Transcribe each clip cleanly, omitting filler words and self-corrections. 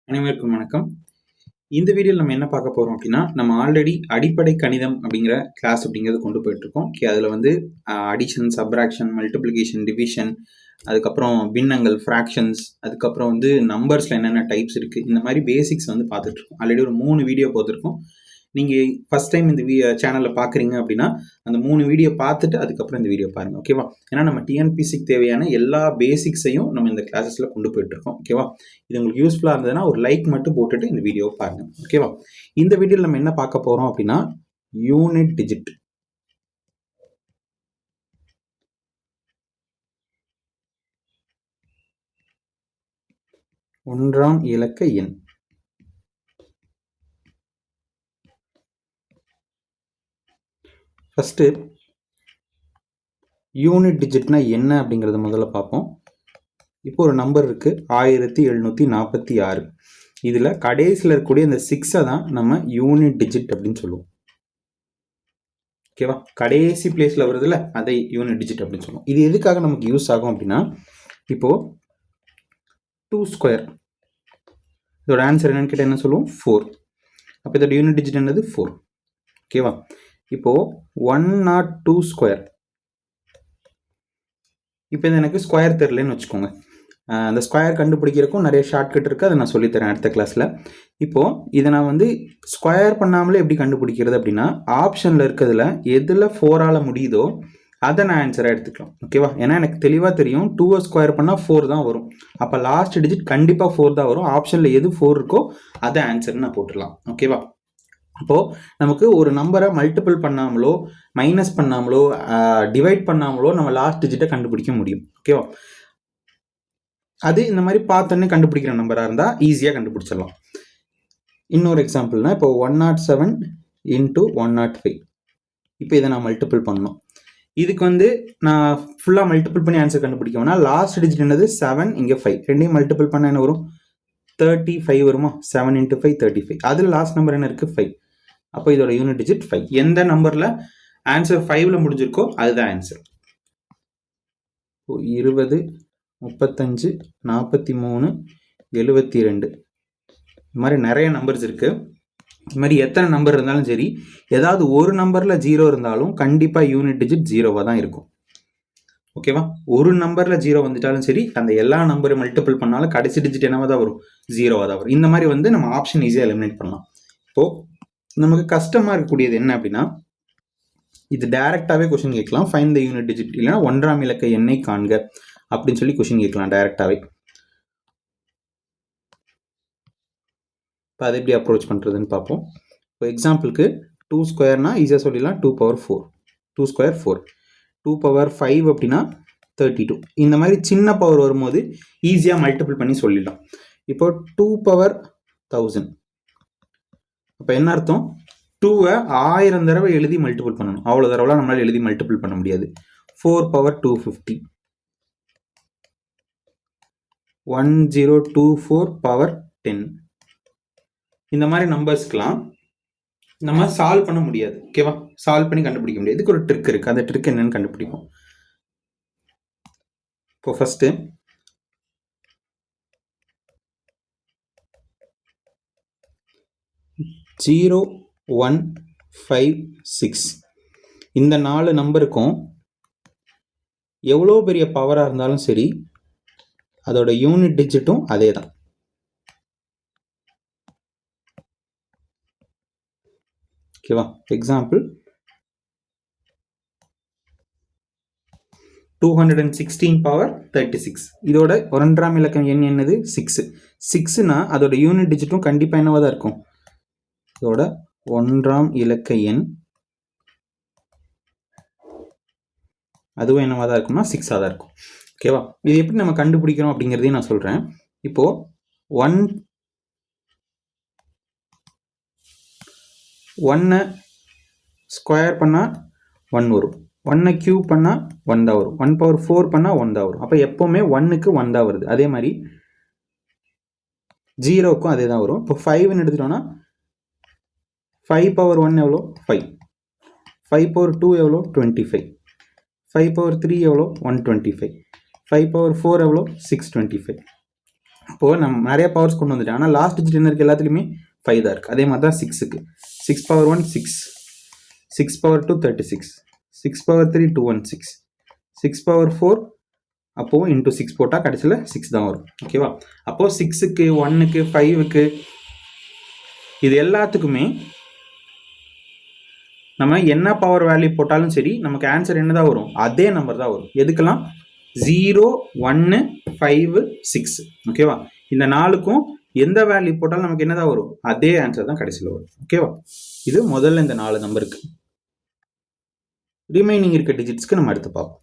அனைவருக்கும் வணக்கம். இந்த வீடியோவில் நம்ம என்ன பார்க்க போறோம் அப்படின்னா, நம்ம ஆல்ரெடி அடிப்படை கணிதம் அப்படிங்கிற கிளாஸ் அப்படிங்கிறது கொண்டு போயிட்டுருக்கோம். அதில் வந்து அடிஷன், சப்ராக்ஷன், மல்டிப்ளிகேஷன், டிவிஷன், அதுக்கப்புறம் பின்னங்கள், ஃப்ராக்ஷன்ஸ், அதுக்கப்புறம் வந்து நம்பர்ஸில் என்னென்ன டைப்ஸ் இருக்குது, இந்த மாதிரி பேசிக்ஸ் வந்து பார்த்துட்ருக்கோம். ஆல்ரெடி ஒரு 3 வீடியோ பார்த்துருக்கோம். நீங்கள் ஃபஸ்ட் டைம் இந்த சேனலில் பார்க்குறீங்க அப்படின்னா அந்த 3 வீடியோ பார்த்துட்டு அதுக்கப்புறம் இந்த வீடியோ பாருங்கள், ஓகேவா? ஏன்னா நம்ம டிஎன்பிசிக்கு தேவையான எல்லா பேசிக்ஸையும் நம்ம இந்த கிளாஸஸில் கொண்டு போயிட்டுருக்கோம், ஓகேவா? இது உங்களுக்கு யூஸ்ஃபுல்லாக இருந்ததுன்னா ஒரு லைக் மட்டும் போட்டுட்டு இந்த வீடியோவை பாருங்கள், ஓகேவா? இந்த வீடியோவில் நம்ம என்ன பார்க்க போகிறோம் அப்படின்னா, யூனிட் டிஜிட். ஒன்றாம் இலக்க எண். ஃபஸ்ட்டு யூனிட் டிஜிட்னா என்ன அப்படிங்கிறத முதல்ல பார்ப்போம். இப்போ ஒரு நம்பர் இருக்குது 1746. இதில் கடைசியில் இருக்கக்கூடிய இந்த 6 தான் நம்ம யூனிட் டிஜிட் அப்படின்னு சொல்லுவோம், ஓகேவா? கடைசி பிளேஸில் வருதுல்ல, அதை யூனிட் டிஜிட் அப்படின்னு சொல்லுவோம். இது எதுக்காக நமக்கு யூஸ் ஆகும் அப்படின்னா, இப்போது 2 ஸ்கொயர், இதோட ஆன்சர் என்னன்னு கேட்டால் என்ன சொல்லுவோம்? 4. அப்போ இதோட யூனிட் டிஜிட் என்னது? 4, ஓகேவா? இப்போது 102 ஸ்கொயர். இப்போ இது எனக்கு ஸ்கொயர் தெரிலன்னு வச்சுக்கோங்க. அந்த ஸ்கொயர் கண்டுபிடிக்கிறக்கும் நிறைய ஷார்ட்கட் இருக்குது, அதை நான் சொல்லித்தரேன் அடுத்த கிளாஸில். இப்போது இதை நான் வந்து ஸ்கொயர் பண்ணாமலே எப்படி கண்டுபிடிக்கிறது அப்படின்னா, ஆப்ஷனில் இருக்கிறதுல எதில் 4ஆல் முடியுதோ அதை நான் ஆன்சராக எடுத்துக்கலாம், ஓகேவா? ஏன்னா எனக்கு தெளிவாக தெரியும் 2 ஸ்கொயர் பண்ணால் 4 தான் வரும். அப்போ லாஸ்ட் டிஜிட் கண்டிப்பாக 4 தான் வரும். ஆப்ஷனில் எது 4 இருக்கோ அதை ஆன்சர்னு நான் போட்டுடலாம், ஓகேவா? அப்போது நமக்கு ஒரு நம்பரை மல்டிபிள் பண்ணாமலோ, மைனஸ் பண்ணாமலோ, டிவைட் பண்ணாமலோ நம்ம லாஸ்ட் டிஜிட்டை கண்டுபிடிக்க முடியும், ஓகேவா? அது இந்த மாதிரி பார்த்தோன்னே கண்டுபிடிக்கிற நம்பராக இருந்தால் ஈஸியாக கண்டுபிடிச்சிடலாம். இன்னொரு எக்ஸாம்பிள்னா, இப்போ 107 × 105. இப்போ இதை நான் மல்டிபிள் பண்ணணும். இதுக்கு வந்து நான் ஃபுல்லாக மல்டிபிள் பண்ணி ஆன்சர் கண்டுபிடிக்கணும்னா லாஸ்ட் டிஜிட் என்னது? 7, இங்கே 5. ரெண்டையும் மல்டிபிள் பண்ண என்ன வரும்? 35 வருமா? 7 × 5 35. அதில் லாஸ்ட் நம்பர் என்ன இருக்குது? 5. அப்போ இதோட யூனிட் டிஜிட் 5. எந்த நம்பரில் ஆன்சர் 5ல் முடிஞ்சிருக்கோ அதுதான் ஆன்சர். 20, 35, 43, 72. இது மாதிரி நிறைய நம்பர்ஸ் இருக்குது. இது மாதிரி எத்தனை நம்பர் இருந்தாலும் சரி, ஏதாவது ஒரு நம்பரில் 0 இருந்தாலும் கண்டிப்பாக யூனிட் டிஜிட் 0வாக தான் இருக்கும், ஓகேவா? ஒரு நம்பரில் 0 வந்துட்டாலும் சரி, அந்த எல்லா நம்பரை மல்டிபிள் பண்ணாலும் கடைசி டிஜிட் என்னவா தான் வரும்? 0வாக தான் வரும். இந்த மாதிரி வந்து நம்ம ஆப்ஷன் ஈஸியாக எலிமினேட் பண்ணலாம். இப்போது நமக்கு கஷ்டமாக இருக்கக்கூடியது என்ன அப்படின்னா, இது டைரெக்டாகவே கொஸ்டின் கேட்கலாம். ஃபைண்ட் த யூனிட் டிஜிட், இல்லைன்னா ஒன்றாம் இலக்க எண்ணை காண்க அப்படின்னு சொல்லி கொஸ்டின் கேட்கலாம் டைரெக்டாகவே. இப்போ அதை எப்படி அப்ரோச் பண்ணுறதுன்னு பார்ப்போம். இப்போ எக்ஸாம்பிளுக்கு 2 ஸ்கொயர்னா ஈஸியாக சொல்லிடலாம். 2 பவர் 4, 2 ஸ்கொயர் 4. 2 பவர் 5 அப்படின்னா 32. இந்த மாதிரி சின்ன பவர் வரும்போது ஈஸியாக மல்டிபிள் பண்ணி சொல்லிடலாம். இப்போ 2 பவர் 1000. அப்போ என்ன அர்த்தம்? 2வை 1000 தடவை எழுதி மல்டிபிள் பண்ணணும். அவ்வளோ தடவைலாம் நம்மளால் எழுதி மல்டிபிள் பண்ண முடியாது. 4 பவர் 250. 1024 பவர் 10. இந்த மாதிரி நம்பர்ஸ்க்கெலாம் நம்ம சால்வ் பண்ண முடியாது, ஓகேவா? சால்வ் பண்ணி கண்டுபிடிக்க முடியாது. இதுக்கு ஒரு ட்ரிக் இருக்குது. அந்த ட்ரிக் என்னன்னு கண்டுபிடிப்போம். இப்போ ஃபஸ்ட்டு 0, 1, 5, 6 இந்த 4 நம்பருக்கும் எவ்வளோ பெரிய பவராக இருந்தாலும் சரி, அதோட யூனிட் டிஜிட்டும் அதே தான், ஓகேவா? Example 216 power 36. இதோட ஒன்றாம் இலக்கம் எண் என்னது? 6. 6னா அதோட யூனிட் டிஜிட்டும் கண்டிப்பாக என்னவாக தான் இருக்கும்? இதோட ஒன்றாம் இலக்க எண் அதுவும் என்னவாக தான் இருக்கும்னா 6ஆக தான் இருக்கும், ஓகேவா? இது எப்படி நம்ம கண்டுபிடிக்கிறோம் அப்படிங்கிறதையும் நான் சொல்கிறேன். இப்போது 1 ஸ்கொயர் பண்ணால் 1 வரும். 1 கியூப் பண்ணால் 1 தான் வரும். 1 பவர் 4 பண்ணால் 1 தான் வரும். அப்போ எப்போவுமே 1க்கு 1 தான் வருது. அதே மாதிரி 0க்கும் அதே தான் வரும். இப்போ 5ன்னு எடுத்துட்டோம்னா 5 பவர் 1 எவ்வளோ? 5. 5 பவர் 2 எவ்வளோ? 25. 5 பவர் 3 எவ்வளோ? 125. 5 பவர் 4 எவ்வளோ? 625. அப்போது நம்ம நிறைய பவர்ஸ் கொண்டு வந்துட்டேன். ஆனால் லாஸ்ட் டிஜிட் என்ன இருக்குது? எல்லாத்துலேயுமே 5 தான் இருக்குது. அதே மாதிரி தான் 6க்கு 6 பவர் 1 6, 6 பவர் 2 36, 6 பவர் 3 216, 6 பவர் 4 அப்போது இன்ட்டு 6 போட்டால் கடைசியில் 6 தான் வரும். ஓகேவா? அப்போது 6க்கு 1க்கு 5க்கு இது எல்லாத்துக்குமே நம்ம என்ன பவர் வேல்யூ போட்டாலும் சரி நமக்கு ஆன்சர் என்ன தான் வரும்? அதே நம்பர் தான் வரும். எதுக்கெல்லாம்? 0 1 5 6. ஓகேவா? இந்த 4க்கும் எந்த வேல்யூ போட்டாலும் நமக்கு என்ன தான் வரும்? அதே ஆன்சர் தான் கடைசியில் வரும். ஓகேவா? இது முதல்ல இந்த 4 நம்பருக்கு. ரிமைனிங் இருக்க டிஜிட்ஸ்க்கு நம்ம அடுத்து பார்ப்போம்.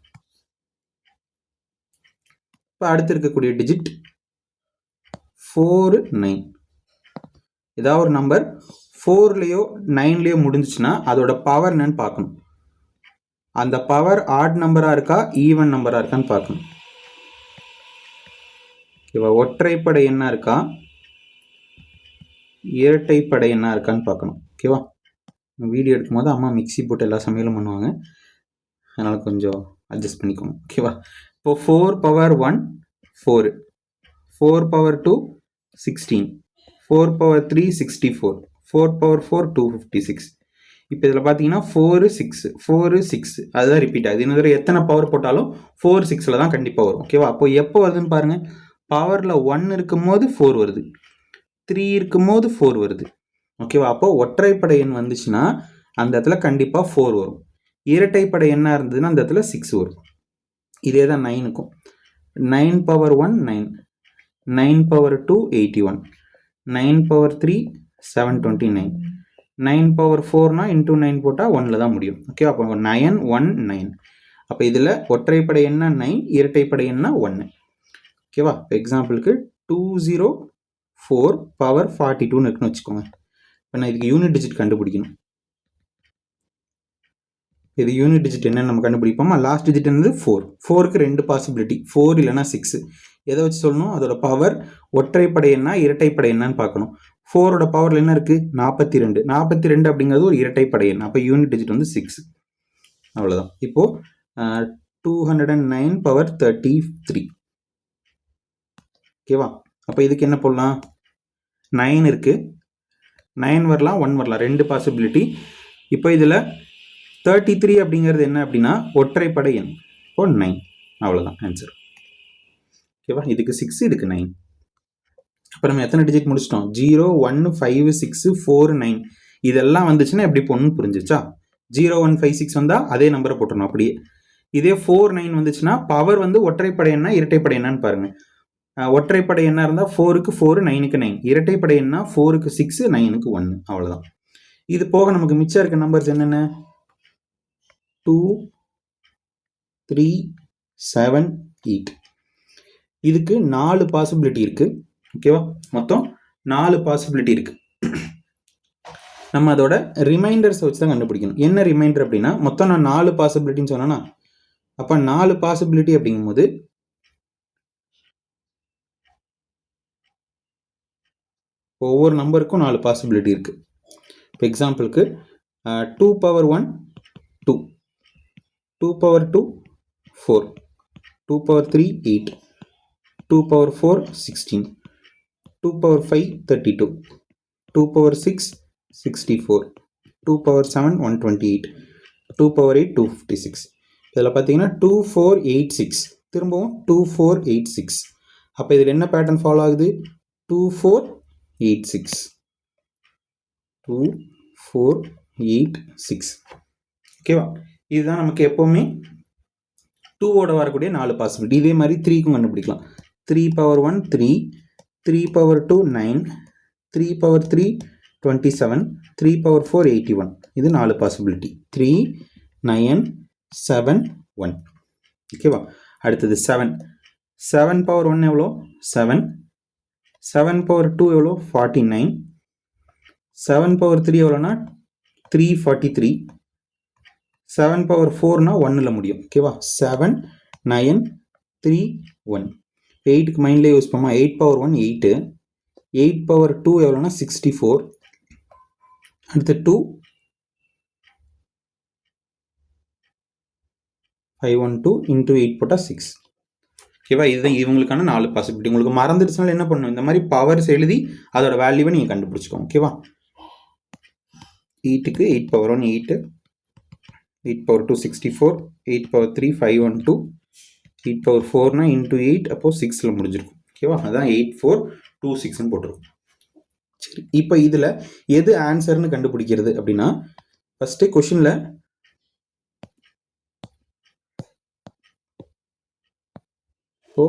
இப்போ அடுத்து இருக்கக்கூடிய டிஜிட் 4 9. ஏதாவது ஒரு நம்பர் 4லேயோ 9லேயோ முடிஞ்சிச்சுன்னா அதோட பவர் என்னன்னு பார்க்கணும். அந்த பவர் ஆட் நம்பராக இருக்கா ஈவன் நம்பராக இருக்கான்னு பார்க்கணும். ஓகேவா? ஒற்றைப்படை என்ன இருக்கா இரட்டைப்படை என்ன இருக்கான்னு பார்க்கணும். ஓகேவா? வீடியோ எடுக்கும் போது அம்மா மிக்சி போட்டு எல்லா சமையலும் பண்ணுவாங்க, அதனால் கொஞ்சம் அட்ஜஸ்ட் பண்ணிக்கோங்க. ஓகேவா? இப்போ 4 பவர் 1 4, 4 பவர் 2 16, 4 பவர் 3 64, 4 பவர் 4 256. இப்போ இதில் பார்த்தீங்கன்னா 4 6 4 6 அதுதான் ரிப்பீட் ஆகுது. இன்னொரு எத்தனை பவர் போட்டாலும் 4 6ல் தான் கண்டிப்பாக வரும். ஓகேவா? அப்போ எப்போ வருதுன்னு பாருங்கள். பவரில் 1 இருக்கும் போது 4 வருது, 3 இருக்கும் போது 4 வருது. ஓகேவா? அப்போ ஒற்றைப்படை எண் வந்துச்சுன்னா அந்த இடத்துல கண்டிப்பாக 4 வரும். இரட்டைப்படை எண்ணாக இருந்ததுன்னா அந்த இடத்துல 6 வரும். இதே தான் 9க்கும். 9 பவர் 1 9, 9 பவர் 2 81, 9 பவர் 3 729, 9 பவர் 4னா இன்டூ 9 போட்டால் 1ல் தான் முடியும். ஓகே, அப்போ 9 1 9. அப்போ இதில் ஒற்றைப்படை என்ன 9, இரட்டைப்படை என்ன 1. ஓகேவா? இப்போ எக்ஸாம்பிளுக்கு 204 பவர் 42ன்னு இருக்குன்னு வச்சுக்கோங்க. இப்போ நான் இதுக்கு யூனிட் டிஜிட் கண்டுபிடிக்கணும். இது யூனிட் டிஜிட் என்னன்னு நம்ம கண்டுபிடிப்போமா? லாஸ்ட் டிஜிட் என்னது 4. 4க்கு 2 பாசிபிலிட்டி, 4 இல்லைனா 6. எதை வச்சு சொல்லணும்? அதோட பவர் ஒற்றைப்படை என்ன இரட்டைப்படை என்னன்னு பார்க்கணும். 4ஓட பவரில் என்ன இருக்குது? 42. 42 அப்படிங்கிறது ஒரு இரட்டைப்படை எண். அப்போ யூனிட் டிஜிட் வந்து 6. அவ்வளோதான். இப்போது 209 பவர் 33. ஓகேவா? அப்போ இதுக்கு என்ன போடலாம்? 9 இருக்குது, 9 வரலாம் 1 வரலாம், 2 பாசிபிலிட்டி. இப்போ இதில் 33 அப்படிங்கிறது என்ன அப்படின்னா ஒற்றைப்படை எண். இப்போ 9. அவ்வளோதான் ஆன்சர். ஓகேவா? இதுக்கு 6, இதுக்கு 9. அப்போ நம்ம எத்தனை டிஜிட் முடிச்சிட்டோம்? 0 1 5 6 4 9. இதெல்லாம் வந்துச்சுன்னா எப்படி போடணும்னு புரிஞ்சிச்சா? 0 1 5 6 வந்தால் அதே நம்பரை போட்டுடணும் அப்படியே. இதே 4 9 வந்துச்சுன்னா பவர் வந்து ஒற்றைப்படை எண்ணா இரட்டைப்படை எண்ணான்னு பாருங்கள். ஒற்றைப்படை எண்ணா இருந்தால் 4க்கு 4 9க்கு 9. இரட்டைப்படை எண்ணா 4க்கு 6 9க்கு 1. அவ்வளோதான். இது போக நமக்கு மிச்சம் இருக்க நம்பர்ஸ் என்னென்ன? 2 3 7 8. இதுக்கு 4 பாசிபிலிட்டி இருக்குது. ஓகேவா? மொத்தம் 4 பாசிபிலிட்டி இருக்குது. நம்ம அதோட ரிமைண்டர்ஸை வச்சு தான் கண்டுபிடிக்கணும். என்ன ரிமைண்டர் அப்படின்னா, மொத்தம் நான் 4 பாசிபிலிட்டின்னு சொன்னேன்னா, அப்போ 4 பாசிபிலிட்டி அப்படிங்கும்போது ஒவ்வொரு நம்பருக்கும் 4 பாசிபிலிட்டி இருக்குது. இப்போ எக்ஸாம்பிளுக்கு 2 power 1 2, 2 power 2 4, 2 power 3 8, 2 power 4 16, 2 power 5 32, 2 power 6 64, 2 power 7 128, 2 power 8 256. இதில் பார்த்தீங்கன்னா 2486, திரும்பவும் 2486. அப்போ இதில் என்ன பேட்டர்ன் ஃபாலோ ஆகுது? 2486, 2486. ஓகேவா? இதுதான் நமக்கு எப்போவுமே 2ஓட வரக்கூடிய 4 பாசிபிலிட்டி. இதே மாதிரி 3க்கும் கண்டுபிடிக்கலாம். 3 பவர் 1 3, 3 பவர் 2 9, 3 பவர் 3 27, 3 பவர் 4 81. இது 4 பாசிபிலிட்டி. 3 9 7 1. ஓகேவா? அடுத்தது 7. 7 பவர் 1 எவ்வளோ? 7. 7 பவர் 2 எவ்வளோ? 49. 7 பவர் 3 எவ்வளோனா 343. 7 பவர் 4னா 1ல் முடியும். ஓகேவா? 7 9 3 1. 8க்கு மைண்ட்லேயே யூஸ் பண்ணோமா? 8 பவர் 1 8, 8 பவர் 2 எவ்வளோனா 64. அடுத்து 2 512 இன்ட்டு 8 போட்டால் 6. ஓகேவா? இதுதான் இவங்களுக்கான 4 பாசிபிலிட்டி. உங்களுக்கு மறந்துடுச்சுனால என்ன பண்ணணும், இந்த மாதிரி பவர்ஸ் எழுதி அதோட வேல்யூவை நீங்கள் கண்டுபிடிச்சிக்கோங்க. ஓகேவா? 8க்கு 8 பவர் 1 8, 8 பவர் 2 64, 8 பவர் 3 512, 8 பவர் 4னா இன்டூ 8, அப்போ 6ல் முடிஞ்சிருக்கும். ஓகேவா? அதான் 8426ன்னு போட்டிருக்கும். சரி, இப்போ இதில் எது ஆன்சர்னு கண்டுபிடிக்கிறது அப்படின்னா, ஃபஸ்ட்டு கொஷினில் இப்போ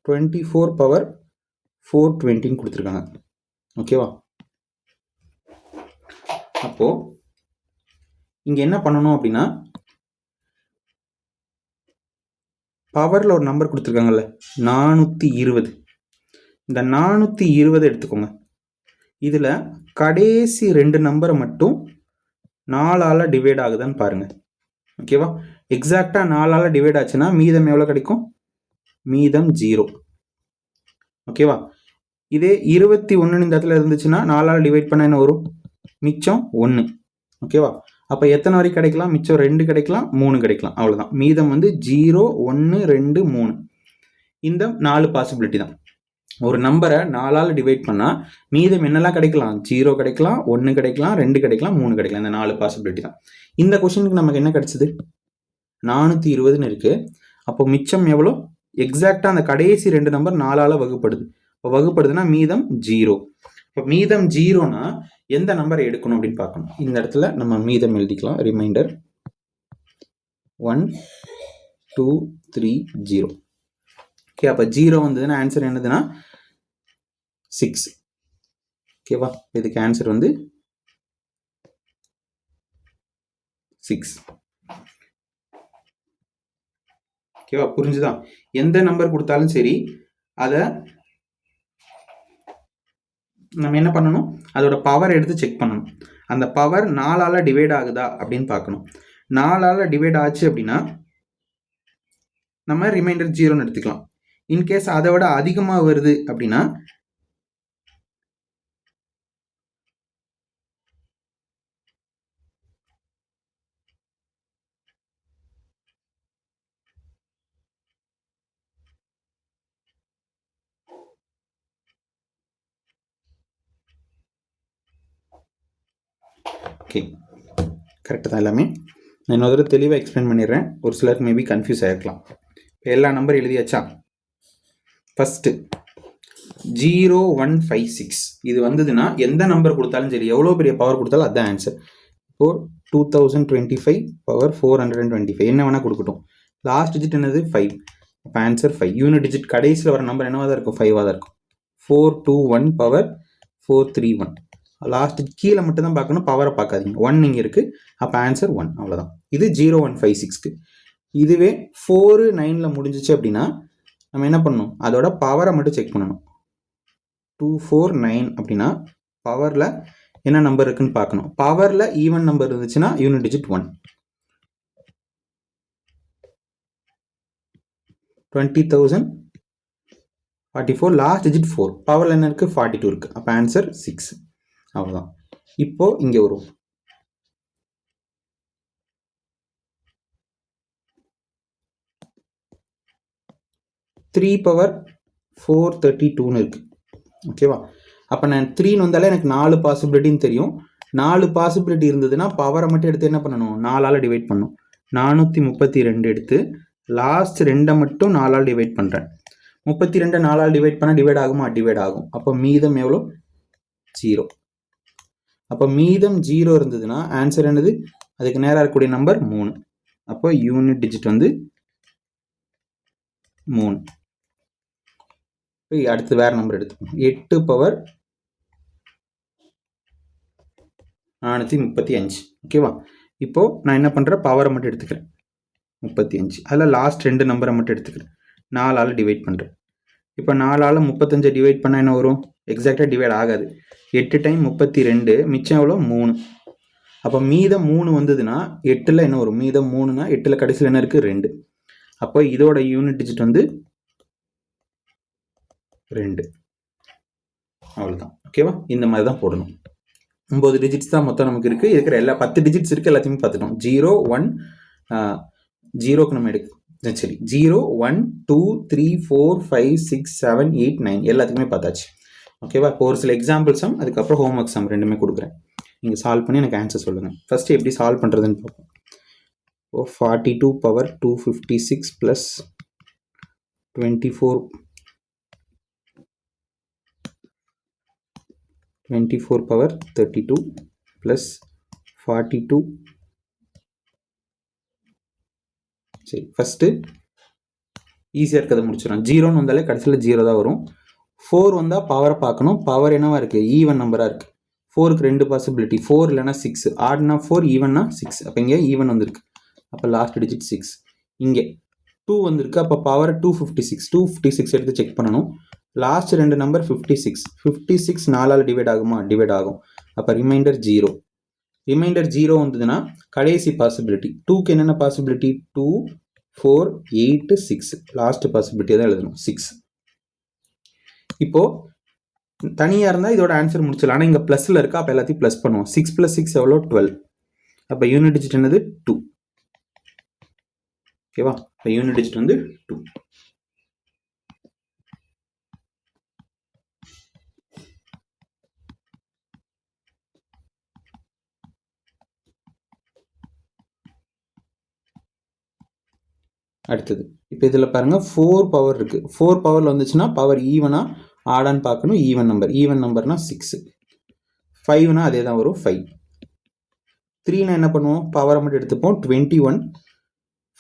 24 பவர் 420ன்னு கொடுத்துருக்காங்க. ஓகேவா? அப்போ இங்க என்ன பண்ணணும் அப்படின்னா, பவர்ல ஒரு நம்பர் கொடுத்துருக்காங்கல்ல 420, இந்த 420 எடுத்துக்கோங்க. இதுல கடைசி 2 நம்பரை மட்டும் 4ஆல டிவைட் ஆகுதான்னு பாருங்க. ஓகேவா? எக்ஸாக்டா 4ஆல டிவைட் ஆச்சுன்னா மீதம் எவ்வளவு கிடைக்கும்? மீதம் 0. ஓகேவா? இதே 21 இந்த இடத்துல இருந்துச்சுன்னா 4ஆல டிவைட் பண்ண என்ன வரும்? மிச்சம் 1. ஓகேவா? அப்போ எத்தனை வரைக்கும் கிடைக்கலாம்? மிச்சம் 2 கிடைக்கலாம், 3 கிடைக்கலாம், அவ்வளோதான். மீதம் வந்து 0 1 2 3. இந்த 4 பாசிபிலிட்டி தான். ஒரு நம்பரை 4ஆல் டிவைட் பண்ணால் மீதம் என்னெல்லாம் கிடைக்கலாம்? 0 கிடைக்கலாம், 1 கிடைக்கலாம், 2 கிடைக்கலாம், 3 கிடைக்கலாம். இந்த 4 பாசிபிலிட்டி தான். இந்த கொஸ்டினுக்கு நமக்கு என்ன கிடைச்சது? 420ன்னு இருக்கு. அப்போ மிச்சம் எவ்வளோ? எக்ஸாக்டாக அந்த கடைசி 2 நம்பர் 4ஆல் வகுப்படுது. இப்போ வகுப்படுதுன்னா மீதம் 0. இப்போ மீதம் 0னா எந்த நம்பரை எடுக்கணும் அப்படின்னு பார்க்கணும். இந்த இடத்துல நம்ம மீதம் எழுதிக்கலாம். ரிமைண்டர் 1 2 3 0. ஓகே, அப்போ 0 வந்ததுன்னா ஆன்சர் என்னதுன்னா 6. ஓகேவா? இதுக்கு ஆன்சர் வந்து 6. ஓகேவா? புரிஞ்சுதான்? எந்த நம்பர் கொடுத்தாலும் சரி, அதை நம்ம என்ன பண்ணணும்? அதோட பவர் எடுத்து செக் பண்ணணும். அந்த பவர் 4ஆல டிவைட் ஆகுதா அப்படின்னு பார்க்கணும். 4ஆல டிவைட் ஆச்சு அப்படின்னா நம்ம ரிமைண்டர் 0ன்னு எடுத்துக்கலாம். இன்கேஸ் அதை விட அதிகமாக வருது அப்படின்னா ஓகே, கரெக்டு தான் எல்லாமே. நான் இன்னொரு தடவை தெளிவாக எக்ஸ்பிளைன் பண்ணிடுறேன். ஒரு சிலருக்கு மேபி கன்ஃபியூஸ் ஆகிருக்கலாம். இப்போ எல்லா நம்பர் எழுதியாச்சா? ஃபஸ்ட்டு 0156 இது வந்ததுன்னா எந்த நம்பர் கொடுத்தாலும் சரி, எவ்வளோ பெரிய பவர் கொடுத்தாலும் அதுதான் ஆன்சர். இப்போது 2025 பவர் 425 என்ன வேணால் கொடுக்கட்டும். லாஸ்ட் டிஜிட் என்னது? 5. அப்போ ஆன்சர் 5. யூனிட் டிஜிட் கடைசியில் வர நம்பர் என்னவாக தான் இருக்கும்? 5ஆக தான் இருக்கும். 421 பவர் 431. லாஸ்ட் கீழே மட்டும் தான் பார்க்கணும், பவரை பார்க்காதீங்க. 1 இங்கே இருக்குது, அப்போ ஆன்சர் 1. அவ்வளோதான். இது 0156க்கு. இதுவே 4 9ல் முடிஞ்சிச்சு அப்படின்னா நம்ம என்ன பண்ணணும்? அதோட பவரை மட்டும் செக் பண்ணணும். 249 அப்படின்னா பவரில் என்ன நம்பர் இருக்குன்னு பார்க்கணும். பவரில் ஈவன் நம்பர் இருந்துச்சுன்னா யூனிட் டிஜிட் 1. 20,044 last digit 4. பவரில் என்ன இருக்குது? 42 இருக்குது. அப்போ ஆன்சர் 6. அவ்வளோதான். இப்போ இங்கே வரும் 3 பவர் 432ன்னு இருக்குது. ஓகேவா? அப்போ நான் 3ன்னு வந்தாலே எனக்கு 4 பாசிபிலிட்டின்னு தெரியும். 4 பாசிபிலிட்டி இருந்ததுன்னா பவரை மட்டும் எடுத்து என்ன பண்ணணும்? 4ஆல் டிவைட் பண்ணணும். 432 எடுத்து லாஸ்ட் 2 மட்டும் 4ஆல் டிவைட் பண்ணுறேன். 32 4ஆல் டிவைட் பண்ணால் டிவைட் ஆகுமா? டிவைட் ஆகும். அப்போ மீதம் எவ்வளோ? 0. அப்போ மீதம் 0 இருந்ததுன்னா ஆன்சர் என்னது? அதுக்கு நேராக இருக்கக்கூடிய நம்பர் 3. அப்போ யூனிட் டிஜிட் வந்து 3. அடுத்து வேற நம்பர் எடுத்துக்கணும். 8 பவர் 435. ஓகேவா? இப்போ நான் என்ன பண்ணுறேன்? பவரை மட்டும் எடுத்துக்கிறேன் 35. அதில் லாஸ்ட் 2 நம்பரை மட்டும் எடுத்துக்கிறேன். 4ஆல் டிவைட் பண்ணுறேன். இப்போ 4ஆல் 35 டிவைட் பண்ணால் என்ன வரும்? எக்ஸாக்டாக டிவைட் ஆகாது. 8 டைம் 32, மிச்சம் எவ்வளோ? 3. அப்போ மீதம் 3 வந்ததுன்னா 8ல் என்ன வரும்? மீதம் 3னா 8ல் கடைசியில் என்ன இருக்குது? 2. அப்போ இதோட யூனிட் டிஜிட் வந்து 2. அவ்வளோதான். ஓகேவா? இந்த மாதிரி தான் போடணும். 9 டிஜிட்ஸ் தான் மொத்தம் நமக்கு இருக்குது. இருக்கிற எல்லா 10 டிஜிட்ஸ் இருக்குது, எல்லாத்தையுமே பார்த்துட்டோம். 0 1 0க்கு நம்ம சரி 0 1 2 3 4 5 6 7 8 9 எல்லாத்துக்குமே பார்த்தாச்சு. ஓகேவா? இப்போ ஒரு சில எக்ஸாம்பிள் சம் அதுக்கப்புறம் ஹோம்ஒர்க் சம் ரெண்டுமே கொடுக்குறேன். நீங்கள் சால்வ் பண்ணி எனக்கு ஆன்சர் சொல்லுங்கள். ஃபஸ்ட்டு எப்படி சால்வ் பண்ணுறதுன்னு பார்ப்போம். ஓ 42 பவர் 256 ப்ளஸ் 24 பவர் 32 ப்ளஸ் 42. சரி ஃபஸ்ட்டு ஈஸியாக இருக்கிறத முடிச்சிடும். 0ன்னு வந்தாலே கடைசியில் 0 தான் வரும். 4 வந்தால் பவரை பார்க்கணும். பவர் என்னவா இருக்குது? ஈவன் நம்பராக இருக்குது. 4க்கு 2 பாசிபிலிட்டி. 4 இல்லைனா 6. ஆட்னா 4, ஈவன்னா 6. அப்போ இங்கே ஈவன் வந்திருக்கு. அப்போ லாஸ்ட் டிஜிட் 6. இங்கே 2 வந்திருக்கு. அப்போ பவர் 256. 256 எடுத்து செக் பண்ணணும். Last 2 number 56. 56 4ஆல் டிவைட் ஆகுமா? டிவைட் ஆகும். அப்போ ரிமைண்டர் 0. ரிமைண்டர் 0 வந்ததுன்னா கடைசி பாசிபிலிட்டி. 2க்கு என்னென்ன பாசிபிலிட்டி? 2 4 8 6. லாஸ்ட் பாசிபிலிட்டியை தான் எழுதணும் 6. இப்போ தனியாக இருந்தால் இதோட ஆன்சர் முடிச்சிடலாம். ஆனால் இங்கே ப்ளஸில் இருக்கா, அப்போ எல்லாத்தையும் ப்ளஸ் பண்ணுவோம். 6 + 6 எவ்வளோ? 12. அப்போ யூனிட் டிஜிட் என்னது? 2. ஓகேவா? இப்போ யூனிட் டிஜிட் வந்து 2. அடுத்தது இப்போ இதில் பாருங்கள் 4 பவர் இருக்குது. 4 பவரில் வந்துச்சுன்னா பவர் ஈவனா ஆடான்னு பார்க்கணும். ஈவன் நம்பர்னா 6. 5னா அதே தான் வரும் 5. 3னா என்ன பண்ணுவோம்? பவரை மட்டும் எடுத்துப்போம். 21.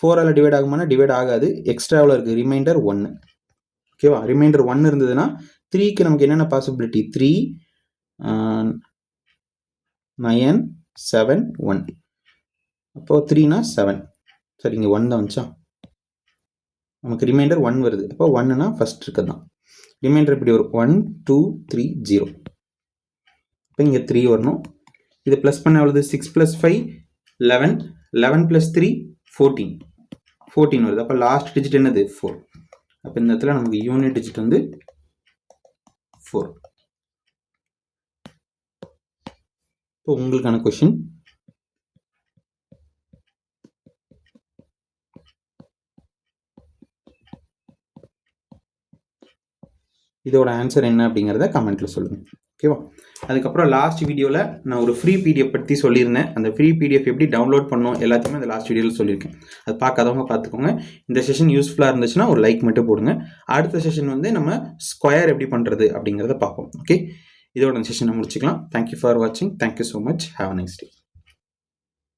4ஆல் டிவைட் ஆகுமானா டிவைட் ஆகாது. எக்ஸ்ட்ரா எவ்வளோ இருக்குது? ரிமைண்டர் 1. ஓகேவா? ரிமைண்டர் 1 இருந்ததுன்னா 3க்கு நமக்கு என்னென்ன பாசிபிலிட்டி? 3 9 7 1. அப்போது 3னா 7. சரி இங்கே 1 தான் வந்துச்சா? நமக்கு ரிமைண்டர் 1 வருது. அப்போ 1னா ஃபஸ்ட் இருக்குது தான். ரிமைண்டர் எப்படி வரும்? 1 2 3 0. இப்போ இங்கே 3 வரணும். இது ப்ளஸ் பண்ண எவ்வளவு? 6 + 5 11. 11 + 3 14 வருது. அப்போ லாஸ்ட் டிஜிட் என்னது? 4. அப்போ இந்த இடத்துல நமக்கு யூனிட் டிஜிட் வந்து 4. இப்போ உங்களுக்கான கொஷின், இதோட ஆன்சர் என்ன அப்படிங்கிறத கமெண்ட்டில் சொல்லுங்கள். ஓகேவா? அதுக்கப்புறம் லாஸ்ட் வீடியோவில் நான் ஒரு ஃப்ரீ பிடிஎஃப் பற்றி சொல்லியிருந்தேன். அந்த ஃப்ரீ பிடிஎஃப் எப்படி டவுன்லோட் பண்ணணும் எல்லாத்தையுமே அந்த லாஸ்ட் வீடியோவில் சொல்லியிருக்கேன். அது பார்க்காதவங்க பார்த்துக்கோங்க. இந்த செஷன் யூஸ்ஃபுல்லாக இருந்துச்சுன்னா ஒரு லைக் மட்டும் போடுங்க. அடுத்த செஷன் வந்து நம்ம ஸ்கொயர் எப்படி பண்ணுறது அப்படிங்கிறத பார்ப்போம். ஓகே, இதோட செஷனை முடிச்சுக்கலாம். தேங்க்யூ ஃபார் வாட்சிங். Thank you so much. Have a nice day.